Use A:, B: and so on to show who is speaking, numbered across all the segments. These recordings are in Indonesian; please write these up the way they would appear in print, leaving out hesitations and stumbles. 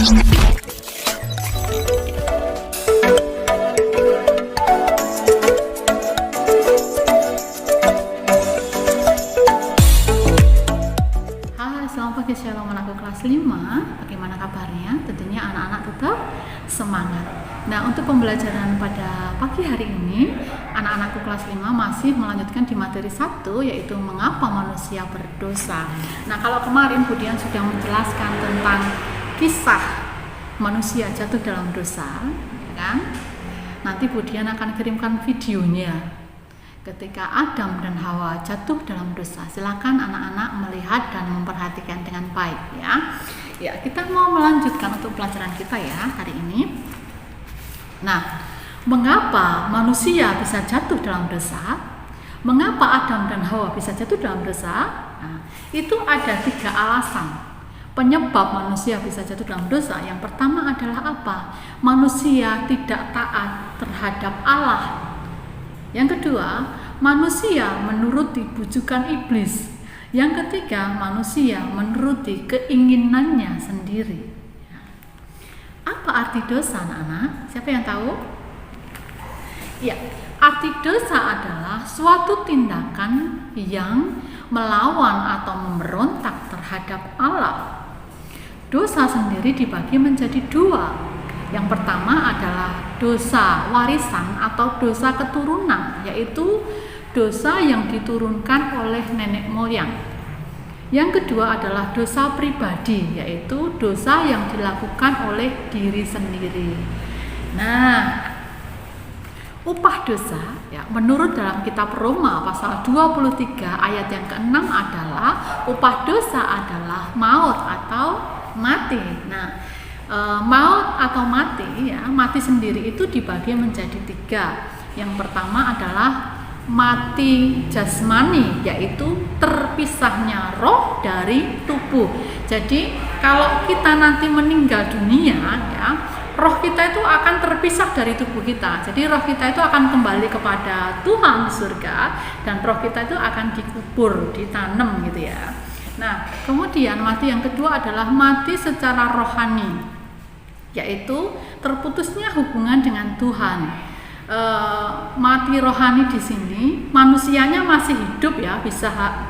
A: Selamat pagi, Shalom anakku kelas 5. Bagaimana kabarnya? Tentunya anak-anak tetap semangat. Nah, untuk pembelajaran pada pagi hari ini, anak-anakku kelas 5 masih melanjutkan di materi 1, yaitu mengapa manusia berdosa. Nah, kalau kemarin Budian sudah menjelaskan tentang kisah manusia jatuh dalam dosa, ya kan? Nanti Budian akan kirimkan videonya ketika Adam dan Hawa jatuh dalam dosa. Silakan anak-anak melihat dan memperhatikan dengan baik ya. Ya, kita mau melanjutkan untuk pelajaran kita ya hari ini. Nah, mengapa manusia bisa jatuh dalam dosa? Mengapa Adam dan Hawa bisa jatuh dalam dosa? Nah, itu ada 3 alasan penyebab manusia bisa jatuh dalam dosa. Yang pertama adalah apa? Manusia tidak taat terhadap Allah. Yang kedua, manusia menuruti bujukan iblis. Yang ketiga, manusia menuruti keinginannya sendiri. Apa arti dosa, anak-anak? Siapa yang tahu? Ya, arti dosa adalah suatu tindakan yang melawan atau memberontak terhadap Allah. Dosa sendiri dibagi menjadi 2. Yang pertama adalah dosa warisan atau dosa keturunan, yaitu dosa yang diturunkan oleh nenek moyang. Yang kedua adalah dosa pribadi, yaitu dosa yang dilakukan oleh diri sendiri. Nah, upah dosa ya, menurut dalam kitab Roma pasal 23 ayat yang ke-6 adalah upah dosa adalah maut atau mati. Nah, maut atau mati ya, mati sendiri itu dibagi menjadi 3. Yang pertama adalah mati jasmani, yaitu terpisahnya roh dari tubuh. Jadi kalau kita nanti meninggal dunia ya, roh kita itu akan terpisah dari tubuh kita. Jadi roh kita itu akan kembali kepada Tuhan di surga, dan roh kita itu akan dikubur, ditanam gitu ya. Nah, kemudian mati yang kedua adalah mati secara rohani, yaitu terputusnya hubungan dengan Tuhan. Mati rohani di sini manusianya masih hidup ya,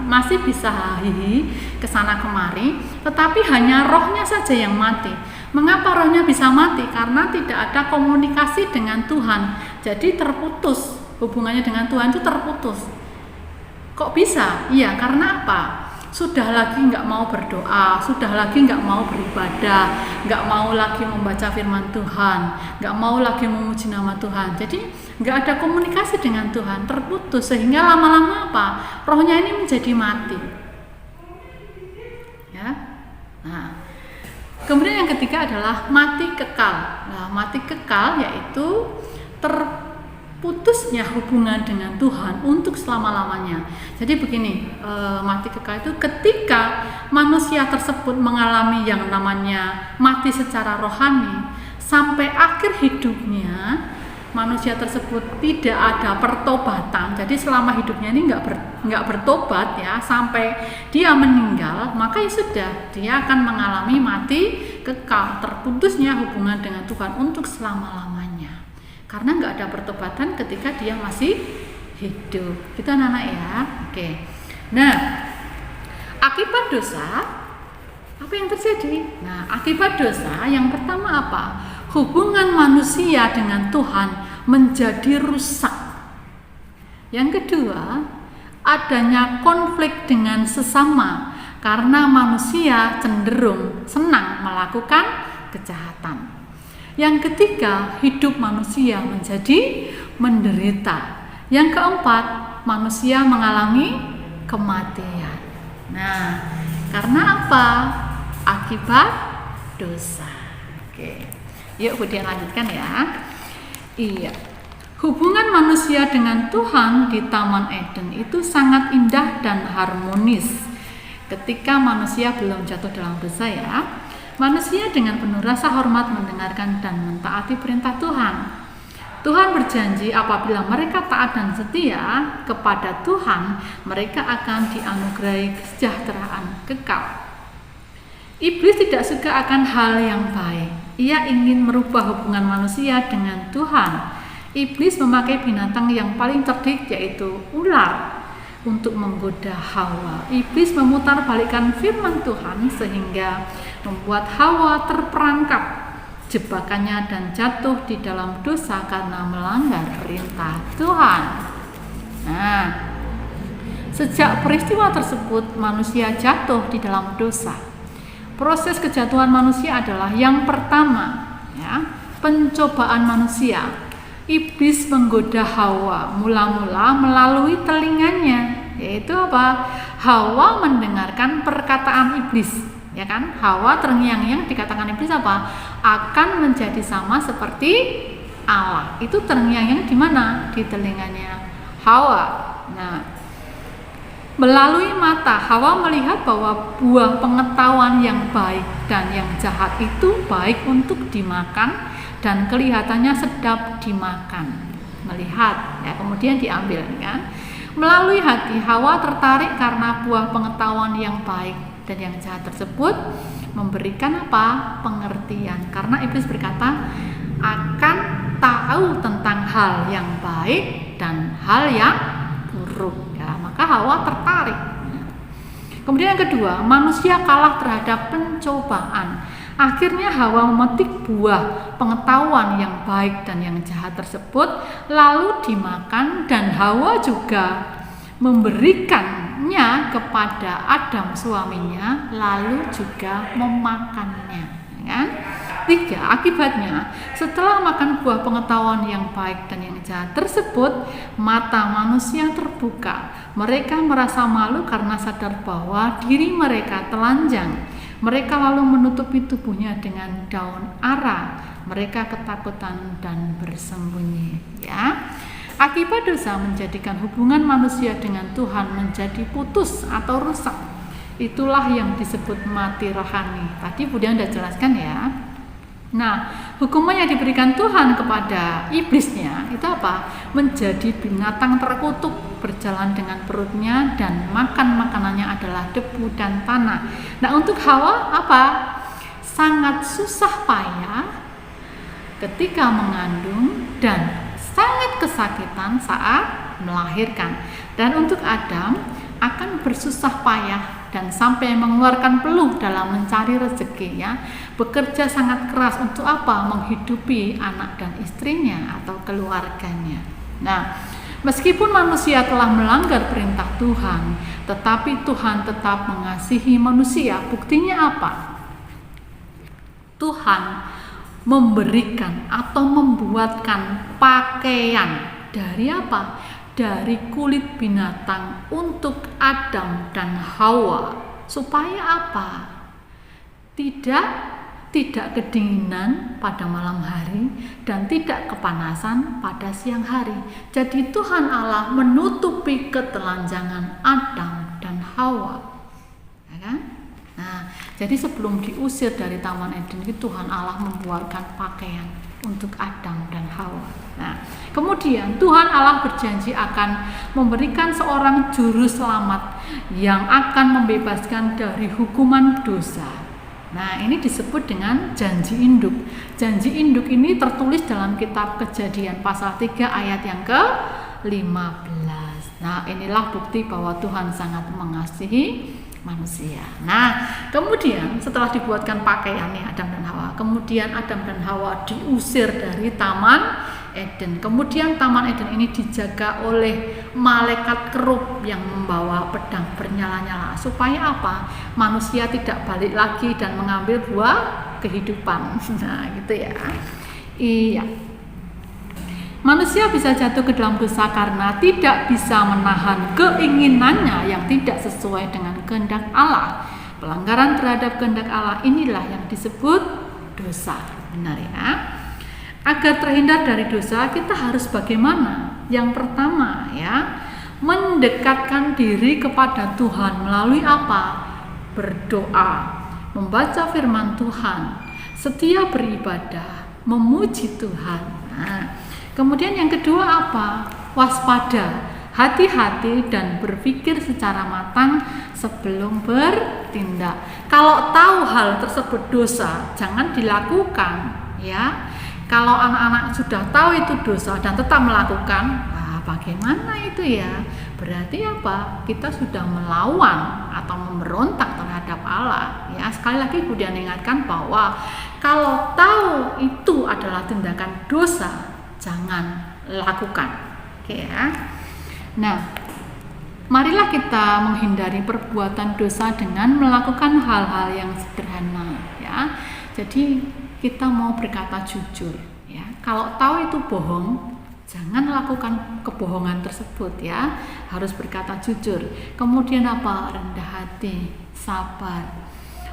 A: masih bisa hihi kesana kemari, tetapi hanya rohnya saja yang mati. Mengapa rohnya bisa mati? Karena tidak ada komunikasi dengan Tuhan. Jadi terputus hubungannya dengan Tuhan, itu terputus. Kok bisa? Iya, karena apa? Sudah lagi nggak mau berdoa, sudah lagi nggak mau beribadah, nggak mau lagi membaca firman Tuhan, nggak mau lagi memuji nama Tuhan. Jadi nggak ada komunikasi dengan Tuhan, terputus, sehingga lama-lama apa? Rohnya ini menjadi mati. Ya. Nah, kemudian yang ketiga adalah mati kekal. Nah, mati kekal yaitu terputusnya hubungan dengan Tuhan untuk selama-lamanya. Jadi begini, mati kekal itu ketika manusia tersebut mengalami yang namanya mati secara rohani, sampai akhir hidupnya manusia tersebut tidak ada pertobatan. Jadi selama hidupnya ini nggak bertobat ya, sampai dia meninggal, maka ya sudah, dia akan mengalami mati kekal, terputusnya hubungan dengan Tuhan untuk selama-lamanya. Karena nggak ada pertobatan ketika dia masih hidup. Itu anak-anak ya. Oke. Nah, akibat dosa, apa yang terjadi? Nah, akibat dosa yang pertama apa? Hubungan manusia dengan Tuhan menjadi rusak. Yang kedua, adanya konflik dengan sesama, karena manusia cenderung senang melakukan kejahatan. Yang ketiga, hidup manusia menjadi menderita. Yang keempat, manusia mengalami kematian. Nah, karena apa? Akibat dosa. Oke. Yuk Budian lanjutkan ya. Iya. Hubungan manusia dengan Tuhan di Taman Eden itu sangat indah dan harmonis. Ketika manusia belum jatuh dalam dosa ya. Manusia dengan penuh rasa hormat mendengarkan dan mentaati perintah Tuhan. Tuhan berjanji apabila mereka taat dan setia kepada Tuhan, mereka akan dianugerahi kesejahteraan kekal. Iblis tidak suka akan hal yang baik. Ia ingin merubah hubungan manusia dengan Tuhan. Iblis memakai binatang yang paling cerdik, yaitu ular, untuk menggoda Hawa. Iblis memutarbalikkan firman Tuhan sehingga membuat Hawa terperangkap jebakannya dan jatuh di dalam dosa karena melanggar perintah Tuhan. Nah, sejak peristiwa tersebut manusia jatuh di dalam dosa. Proses kejatuhan manusia adalah yang pertama, pencobaan manusia. Iblis menggoda Hawa mula-mula melalui telinganya, yaitu apa? Hawa mendengarkan perkataan iblis, ya kan? Hawa terngiang-ngiang dikatakan iblis apa? Akan menjadi sama seperti Allah. Itu terngiang-ngiang di mana? Di telinganya Hawa. Nah, melalui mata Hawa melihat bahwa buah pengetahuan yang baik dan yang jahat itu baik untuk dimakan dan kelihatannya sedap dimakan. Melihat, kemudian diambil, kan? Melalui hati Hawa tertarik karena buah pengetahuan yang baik dan yang jahat tersebut memberikan apa? Pengertian. Karena iblis berkata akan tahu tentang hal yang baik dan hal yang buruk. Maka Hawa tertarik. Kemudian yang kedua, manusia kalah terhadap pencobaan. Akhirnya Hawa memetik buah pengetahuan yang baik dan yang jahat tersebut lalu dimakan, dan Hawa juga memberikannya kepada Adam suaminya lalu juga memakannya, kan? 3. Akibatnya, setelah makan buah pengetahuan yang baik dan yang jahat tersebut, mata manusia terbuka. Mereka merasa malu karena sadar bahwa diri mereka telanjang. Mereka lalu menutupi tubuhnya dengan daun ara. Mereka ketakutan dan bersembunyi. Akibat dosa menjadikan hubungan manusia dengan Tuhan menjadi putus atau rusak. Itulah yang disebut mati rohani. Tadi Budian sudah jelaskan, ya. Nah, hukuman yang diberikan Tuhan kepada iblisnya itu apa? Menjadi binatang terkutuk, berjalan dengan perutnya, dan makan makanannya adalah debu dan tanah. Nah, untuk Hawa apa? Sangat susah payah ketika mengandung dan sangat kesakitan saat melahirkan. Dan untuk Adam akan bersusah payah dan sampai mengeluarkan peluh dalam mencari rezeki, bekerja sangat keras untuk apa? Menghidupi anak dan istrinya atau keluarganya. Nah, meskipun manusia telah melanggar perintah Tuhan, tetapi Tuhan tetap mengasihi manusia. Buktinya apa? Tuhan memberikan atau membuatkan pakaian dari apa? Dari kulit binatang untuk Adam dan Hawa. Supaya apa? Tidak kedinginan pada malam hari dan tidak kepanasan pada siang hari. Jadi Tuhan Allah menutupi ketelanjangan Adam dan Hawa. Ya kan? Nah, jadi sebelum diusir dari Taman Eden, Tuhan Allah membuatkan pakaian untuk Adam dan Hawa. Nah, kemudian Tuhan Allah berjanji akan memberikan seorang juru selamat yang akan membebaskan dari hukuman dosa. Nah, ini disebut dengan janji induk. Janji induk ini tertulis dalam kitab Kejadian pasal 3 ayat yang ke-15. Nah, inilah bukti bahwa Tuhan sangat mengasihi manusia. Nah, kemudian setelah dibuatkan pakaiannya Adam dan Hawa, kemudian Adam dan Hawa diusir dari Taman Eden. Kemudian Taman Eden ini dijaga oleh malaikat kerub yang membawa pedang bernyala-nyala. Supaya apa? Manusia tidak balik lagi dan mengambil buah kehidupan. Nah, gitu ya. Iya. Manusia bisa jatuh ke dalam dosa karena tidak bisa menahan keinginannya yang tidak sesuai dengan kehendak Allah. Pelanggaran terhadap kehendak Allah inilah yang disebut dosa. Benar, ya? Agar terhindar dari dosa, kita harus bagaimana? Yang pertama, mendekatkan diri kepada Tuhan melalui apa? Berdoa, membaca firman Tuhan, setia beribadah, memuji Tuhan. Nah, kemudian yang kedua apa? Waspada, hati-hati dan berpikir secara matang sebelum bertindak. Kalau tahu hal tersebut dosa, jangan dilakukan, ya. Kalau anak-anak sudah tahu itu dosa dan tetap melakukan, bagaimana itu ya? Berarti apa? Kita sudah melawan atau memberontak terhadap Allah. Ya, sekali lagi Ibu Dian ingatkan bahwa kalau tahu itu adalah tindakan dosa, jangan lakukan. Oke ya. Nah, marilah kita menghindari perbuatan dosa dengan melakukan hal-hal yang sederhana, ya. Jadi kita mau berkata jujur, ya. Kalau tahu itu bohong, jangan lakukan kebohongan tersebut, ya. Harus berkata jujur. Kemudian apa? Rendah hati, sabar,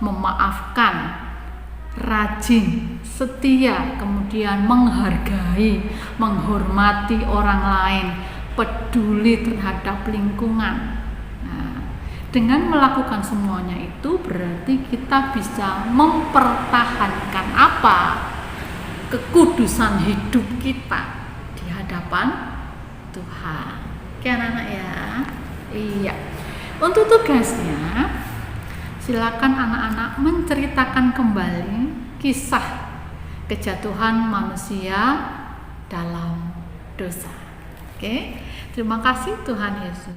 A: memaafkan, rajin, setia, kemudian menghargai, menghormati orang lain, peduli terhadap lingkungan. Nah, dengan melakukan semuanya itu berarti kita bisa mempertahankan apa? Kekudusan hidup kita di hadapan Tuhan. Oke anak-anak ya. Iya. Untuk tugasnya, silakan anak-anak menceritakan kembali kisah kejatuhan manusia dalam dosa. Oke, terima kasih Tuhan Yesus.